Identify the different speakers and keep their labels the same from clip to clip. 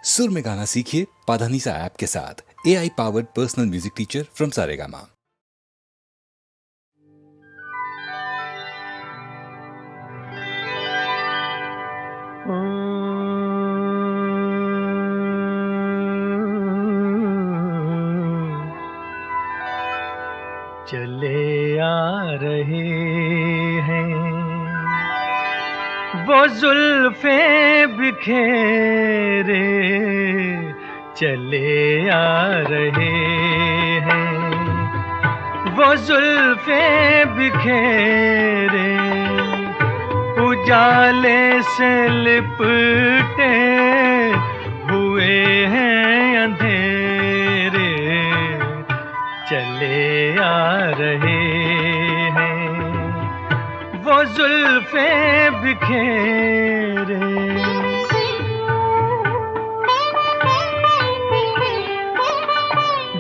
Speaker 1: सुर में गाना सीखिए पाधानीसा ऐप के साथ। AI powered personal music teacher from Saregama.
Speaker 2: चले आ रहे हैं वो जुल्फे बिखेरे, चले आ रहे हैं वो जुल्फे बिखेरे, उजाले से लिपटे हुए हैं अंधेरे, चले आ रहे हैं वो जुल्फे बिखेरे।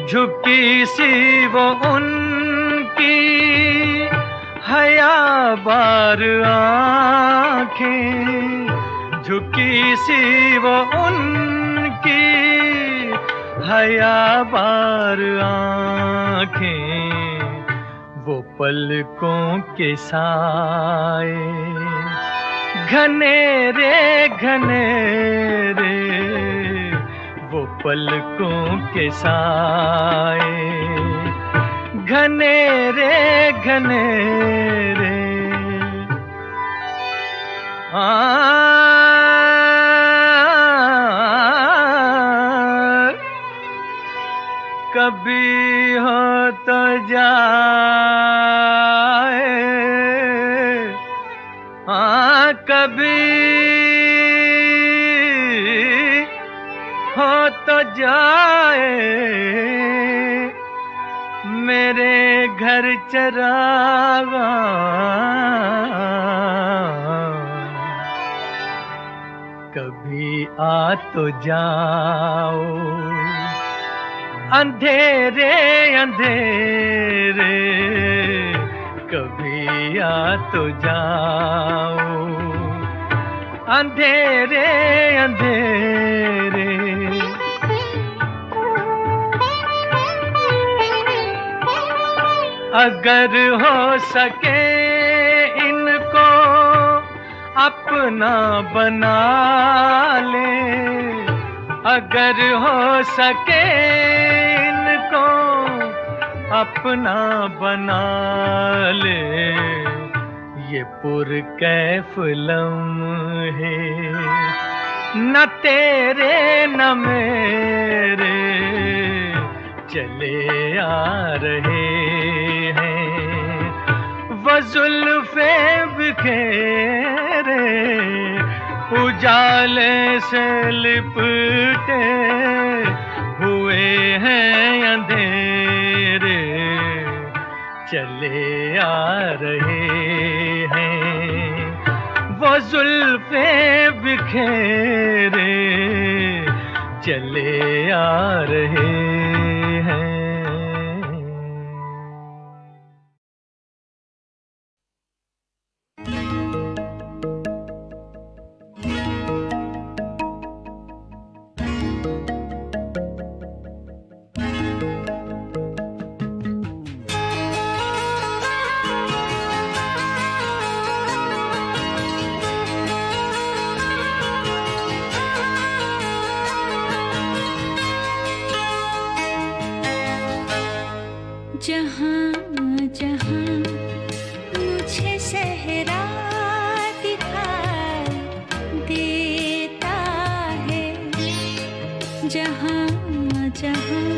Speaker 2: झुकी सी वो उनकी हया बार आँखें, झुकी सी वो उनकी हया बार आँखें, वो पलकों के साए घनेरे घनेरे, वो पलकों के साए घनेरे घनेरे। कभी हो तो जाए, कभी हो तो जाए मेरे घर चरागा, कभी आ तो जाओ अंधेरे अंधेरे, कभी आ तो जाओ अंधेरे अंधेरे। अगर हो सके इनको अपना बना ले, अगर हो सके इनको अपना बना ले, ये पुरकैफ लम्हे न तेरे न मेरे, चले आ रहे हैं वो जुल्फे बिखेरे, उजाले से लिपटे हुए हैं अंधेरे, चले आ रहे हैं वो जुल्फे बिखेरे, चले आ रहे हैं।
Speaker 3: जहाँ जहाँ मुझे सहरा दिखाई देता है, जहाँ जहाँ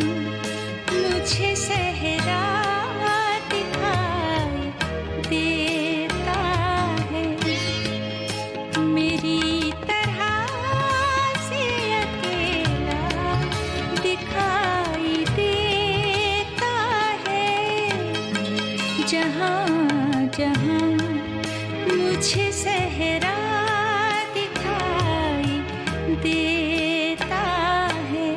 Speaker 3: मुझे सहरा दिखाई देता है, मेरी तरह से अकेला दिखाई देता है, जहाँ जहाँ मुझे सहरा दिखाई देता है।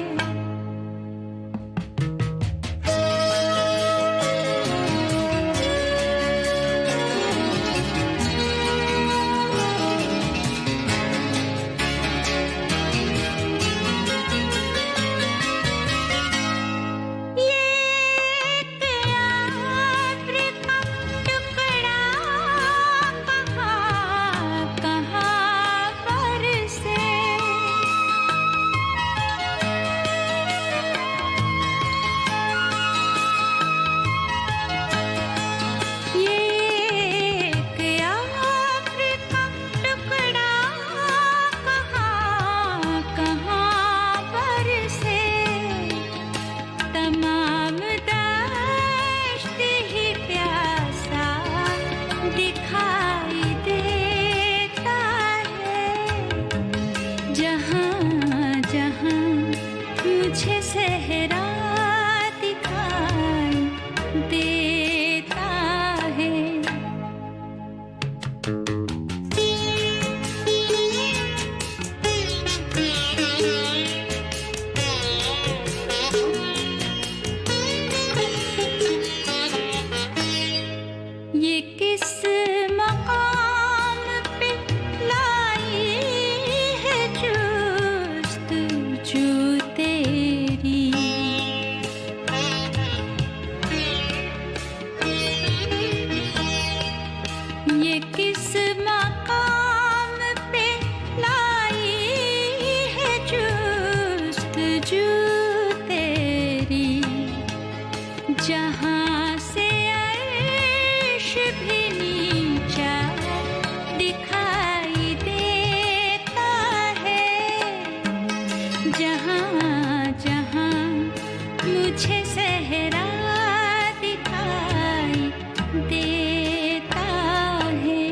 Speaker 3: जहाँ जहाँ मुझे सहरा दिखाई देता है।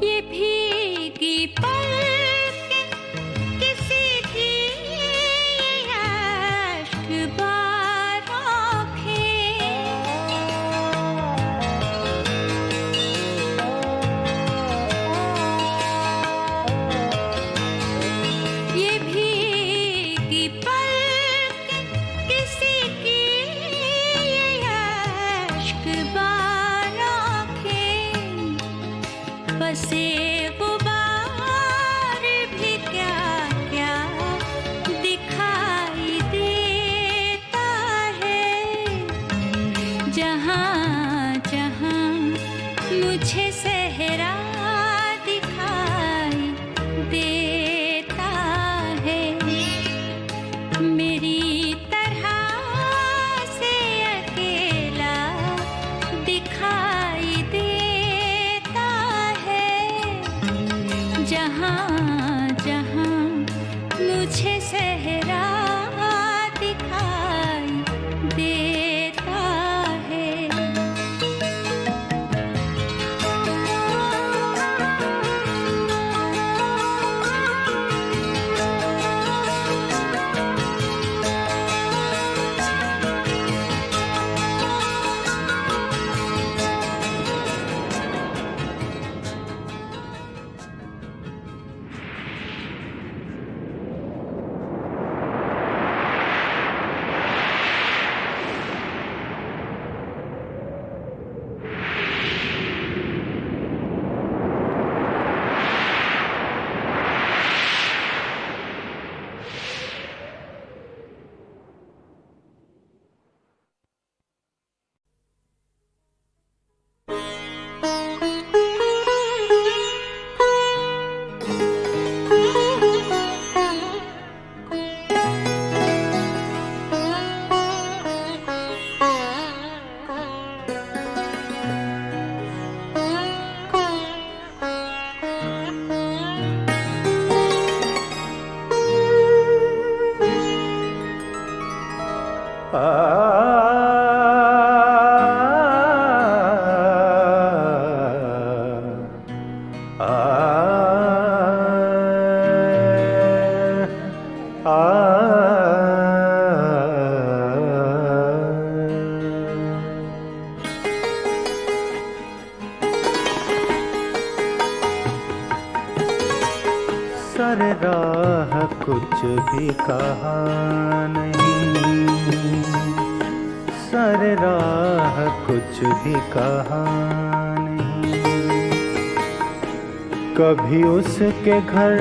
Speaker 3: ये भीगी पलकें किसी की याश्कबार आँखें, ये भीगी पलकें किसी की याश्कबार आँखें, बसे गुबार भी क्या क्या दिखाई देता है। जहाँ जहाँ मुझे सहरा दिखाई देता है। मेरी तरह से अकेला दिखाई देता है। जहाँ जहाँ मुझे सहरा दिखाई देता है।
Speaker 4: सर राह कुछ भी कहा नहीं, सर राह कुछ भी कहा नहीं। कभी उसके घर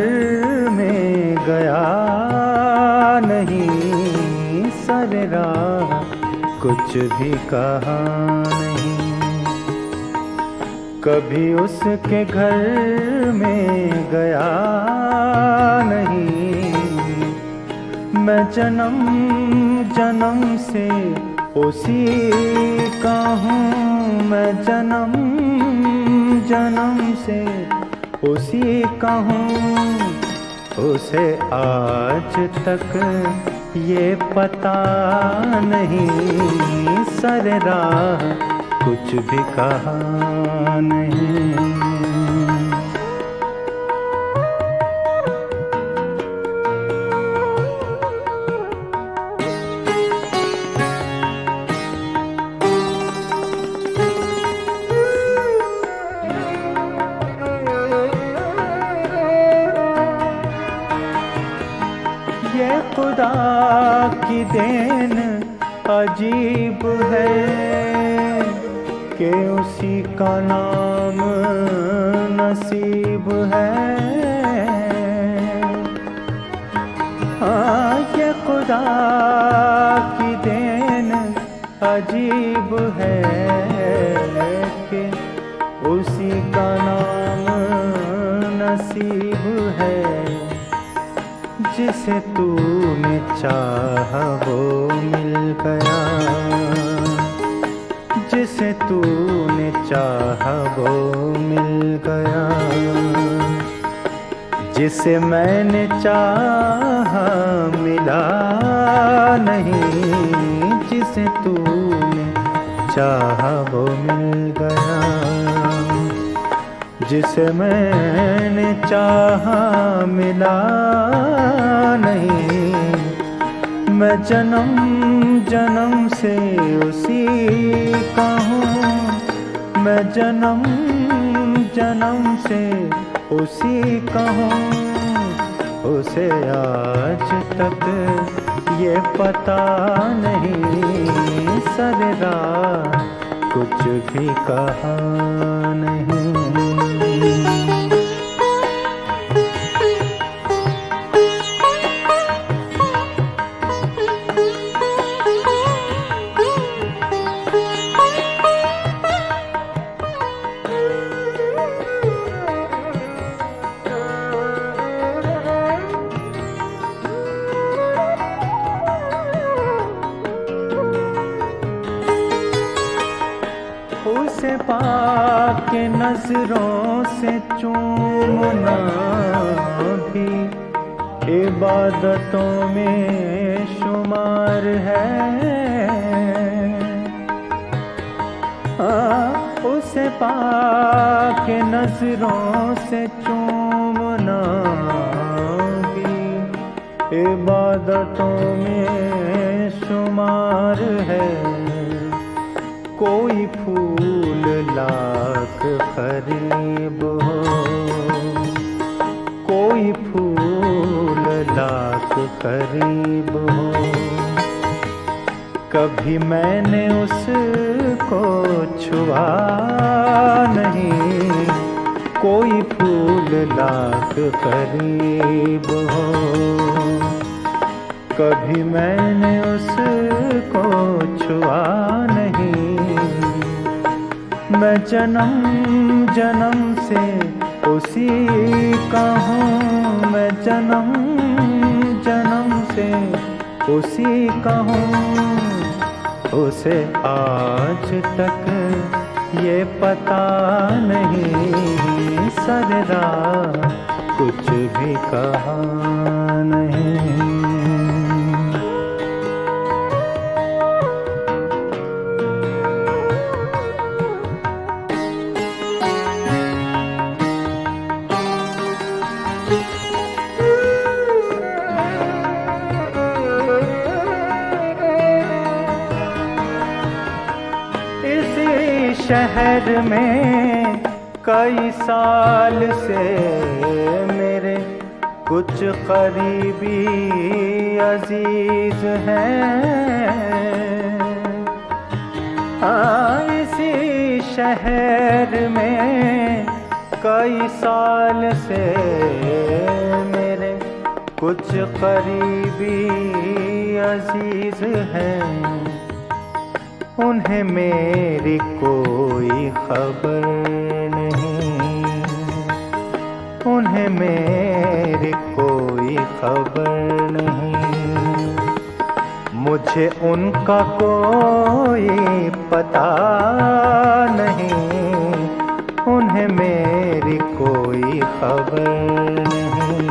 Speaker 4: में गया नहीं, सर राह कुछ भी कहा नहीं। कभी उसके घर में गया नहीं। मैं जन्म जन्म से उसी का हूँ, मैं जन्म जन्म से उसी का हूँ। उसे आज तक ये पता नहीं, सर राह कुछ भी कहा नहीं। ये खुदा की देन अजीब है कि उसी का नाम नसीब है। हाँ, ये खुदा की देन अजीब है कि उसी का नाम नसीब है। जिसे तूने चाहा वो मिल गया, जिसे तूने चाहा वो मिल गया, जिसे मैंने चाहा मिला नहीं, जिसे तूने चाहा वो मिल गया, जिसे मैंने चाहा मिला नहीं। मैं जन्म जन्म से उसी का हूँ, मैं जन्म जन्म से उसी का हूँ, उसे आज तक ये पता नहीं, सरेरा कुछ भी कहा नहीं। उसे पाके नजरों से चूमना भी इबादतों में शुमार है। उसे पाके नजरों से चूमना भी इबादतों में शुमार है। कोई फूल लाख करीब हो, कोई फूल लाख करीब हो, कभी मैंने उसको छुआ नहीं। कोई फूल लाख करीब हो, कभी मैंने उसको छुआ नहीं। मैं जन्म जन्म से उसी का हूँ, मैं जन्म जन्म से उसी का हूँ, उसे आज तक ये पता नहीं, सरेरा कुछ भी कहा नहीं। शहर में कई साल से मेरे कुछ करीबी अजीज हैं। इसी शहर में कई साल से मेरे कुछ करीबी अजीज हैं। उन्हें मेरी कोई खबर नहीं, उन्हें मेरी कोई खबर नहीं। मुझे उनका कोई पता नहीं, उन्हें मेरी कोई खबर नहीं।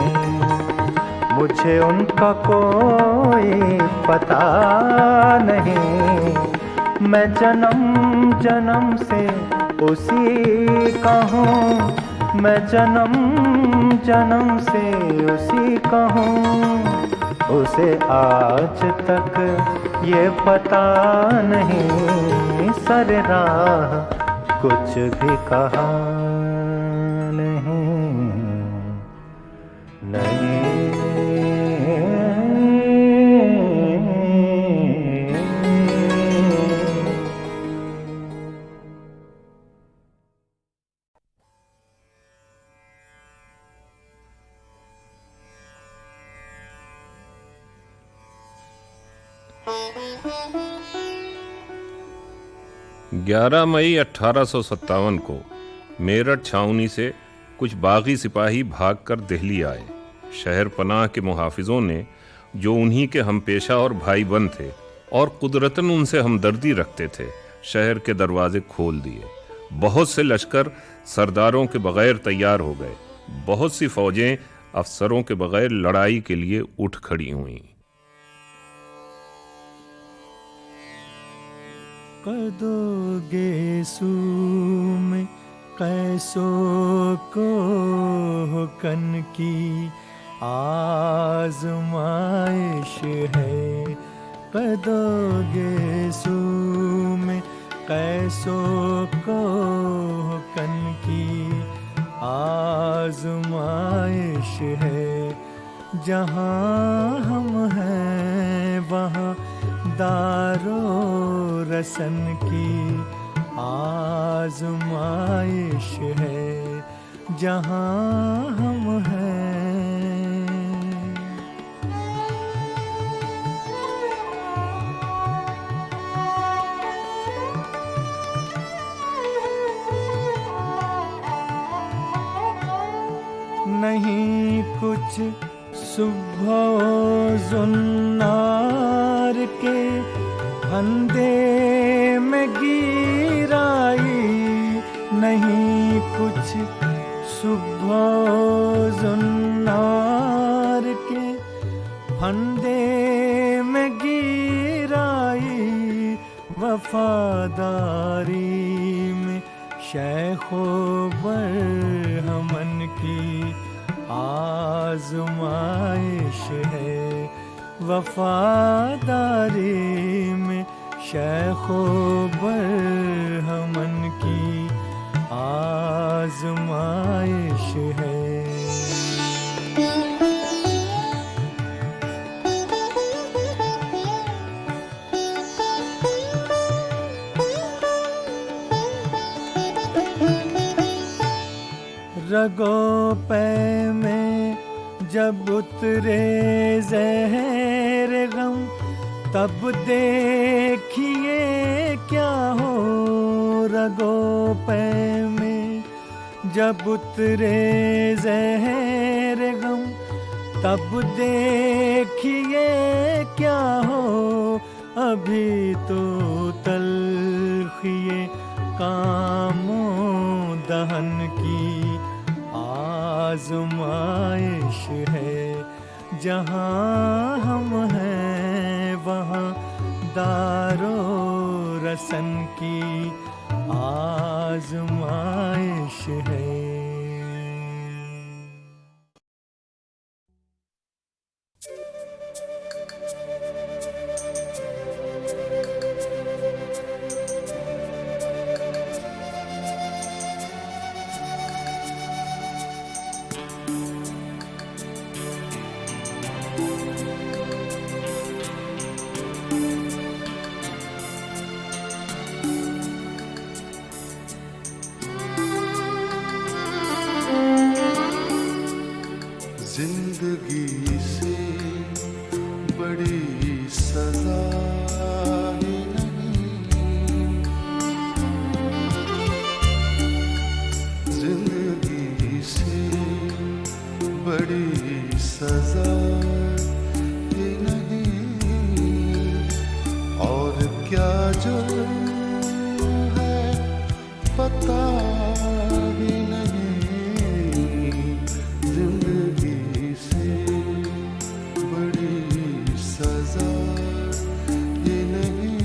Speaker 4: मुझे उनका कोई पता नहीं। मैं जन्म जन्म से उसी का हूँ, मैं जन्म जन्म से उसी का हूँ, उसे आज तक ये पता नहीं, सरेरा कुछ भी कहा नहीं, नहीं।
Speaker 5: ग्यारह मई 1857 को मेरठ छावनी से कुछ बागी सिपाही भागकर दिल्ली आए। शहर पनाह के मुहाफिजों ने, जो उन्हीं के हम पेशा और भाई बंद थे और कुदरतन उनसे हमदर्दी रखते थे, शहर के दरवाजे खोल दिए। बहुत से लश्कर सरदारों के बगैर तैयार हो गए। बहुत सी फौजें अफसरों के बगैर लड़ाई के लिए उठ खड़ी हुई।
Speaker 4: कदोगे सू में कैसो को कन की आजमाइश है। कदोगे सू में कैसो को कन की आजमाइश है। जहाँ हम हैं वहाँ दारो रसन की आजमाइश है। जहाँ हम हैं। नहीं कुछ सुबह जुन्नार के फंदे में गिराई। नहीं कुछ सुबह जुन्नार के फंदे में गिराई। वफादारी में शेखो बरहमन की आजमाइश है। वफादारी में शेखो बरहमन की आजमाइश है। रगों पे में जब उतरे ज़हर गम, तब देखिए क्या हो। रगों पे में जब उतरे ज़हर गम, तब देखिए क्या हो। अभी तो तलखिए कामों दहन की आजमाइश है। जहाँ हम हैं वहाँ दारो रसन की आजमाइश है।
Speaker 6: जिंदगी से बड़ी सजा ही नहीं। जिंदगी से बड़ी सजा ही नहीं। और क्या जो है पता भी नहीं। जिंदगी से बड़ी सजा ये नहीं।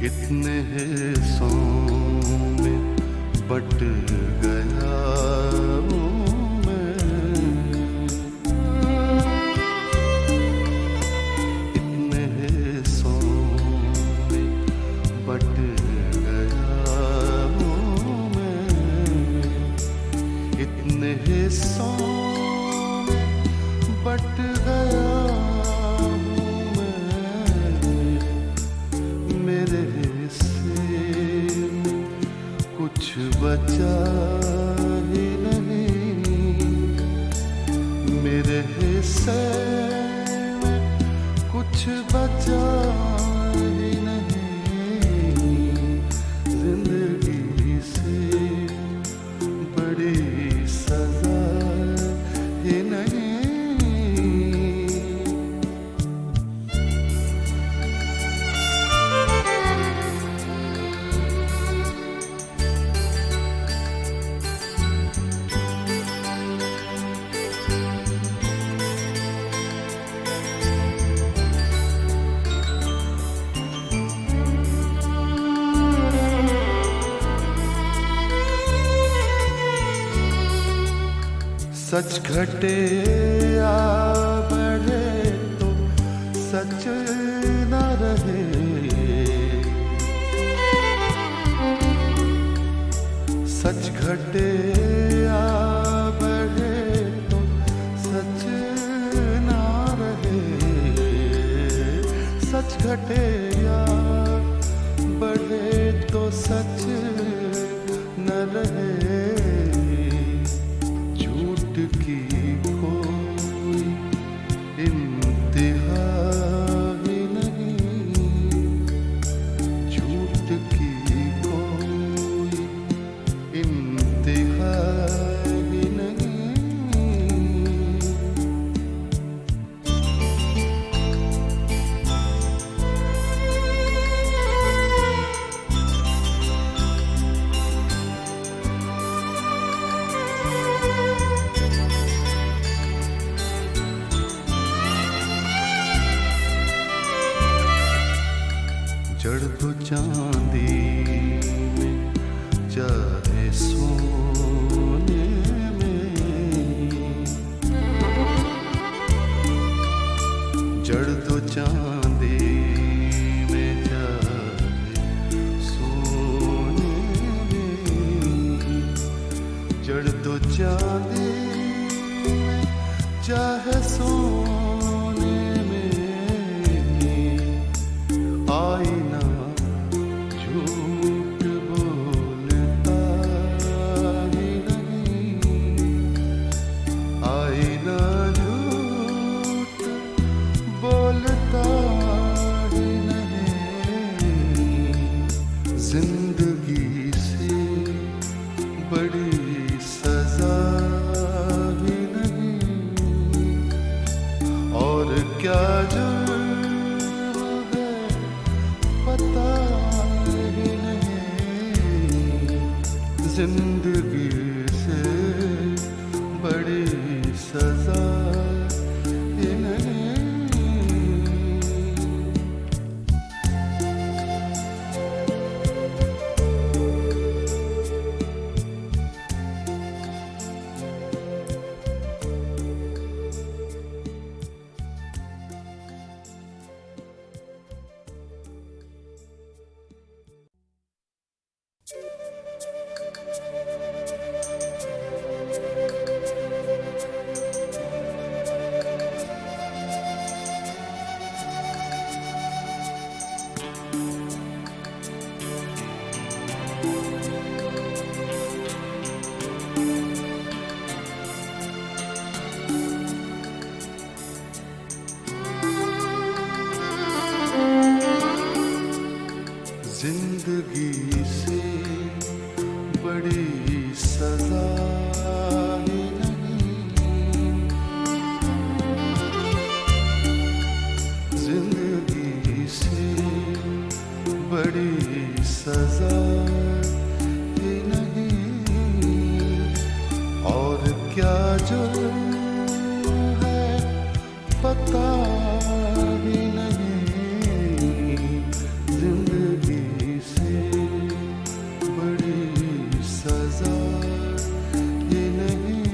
Speaker 6: इतने हिस्सों में बट गया हूँ मैं। इतने हिस्सों में बट गया हूँ मैं। इतने हिस्सों में बट गया मेरे हिस्से में कुछ बचा ही नहीं, मेरे हिस्से में कुछ बचा ही नहीं, जिंदगी से बड़ी सजा ही नहीं। सच घटे या बढ़े तो सच न रहे, सच घटे या बढ़े तो सच न रहे, सच घटे या बढ़े तो सच न रहे, की कोई इंतहा ही नहीं, झूठ की कोई इंतहा ही नहीं। जड़ दो चांदी में चाहे सोने में, जड़ दो चांदी में चाहे सोने में, जड़ दो चांदी में चाहे सोने में, आईना झूठ बोलता ही नहीं, आईना झूठ बोलता ही नहीं, जिंदगी से बड़ी सजा ही नहीं, और क्या पता ही नहीं, जिंदगी से बड़ी सजा ही नहीं। जिंदगी से बड़ी सजा ही नहीं, जिंदगी से बड़ी सजा ही नहीं, और क्या जो है पता ही नहीं, जिंदगी से बड़ी सजा ही नहीं।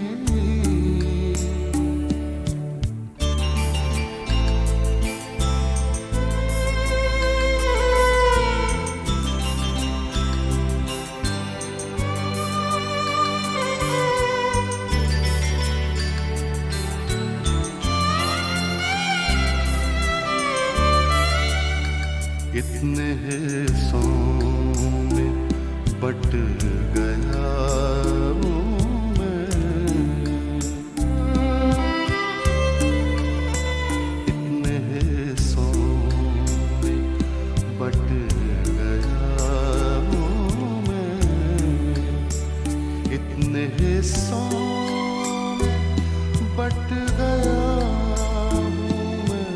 Speaker 6: हिस्सों में बट गया हूँ मैं,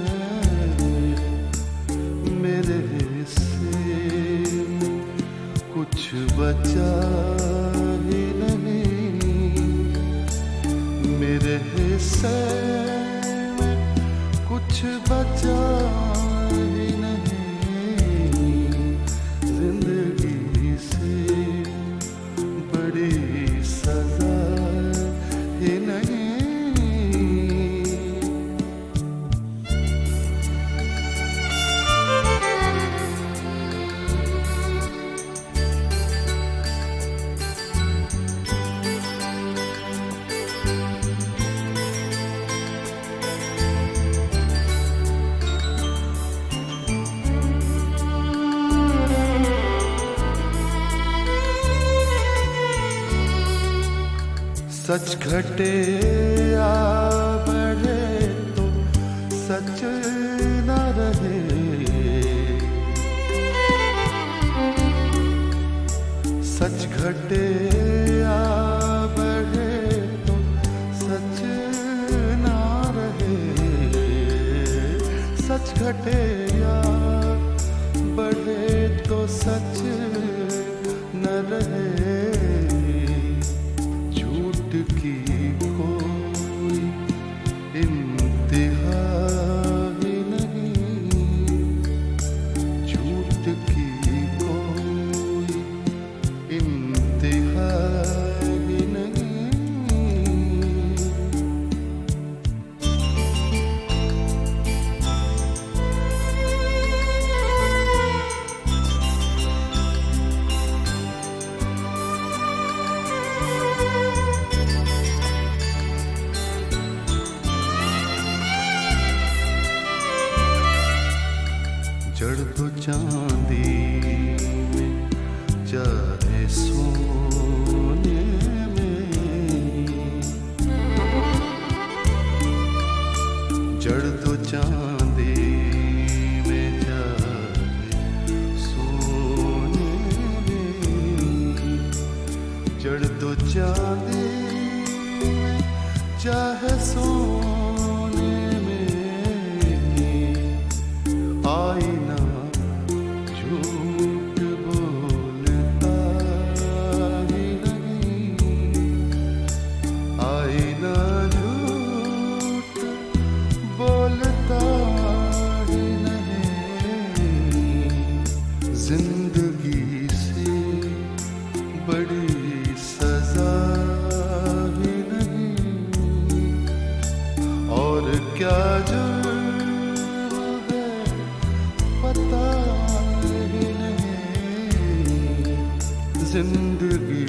Speaker 6: मेरे हिस्से में कुछ बचा ही नहीं, मेरे हिस्से में कुछ बचा ही नहीं, जिंदगी से बड़ी सजा ही नहीं। सच घटे या बढ़े तो सच न रहे, सच घटे या बढ़े तो सच न रहे, सच घटे या बढ़े तो सच न रहे, की कोई इंतहा ही नहीं, झूठ की कोई इंतहा ही नहीं। जड़ तो चांदी में चाहे सोने में, जड़ तो चांदी में चाहे सोने में, जड़ तो चांदी में चाहे सोने में, आईना झूठ बोलता ही नहीं, आईना झूठ बोलता ही नहीं, जिंदगी से बड़ी सजा ही नहीं, और क्या जुर्म है पता ही नहीं, जिंदगी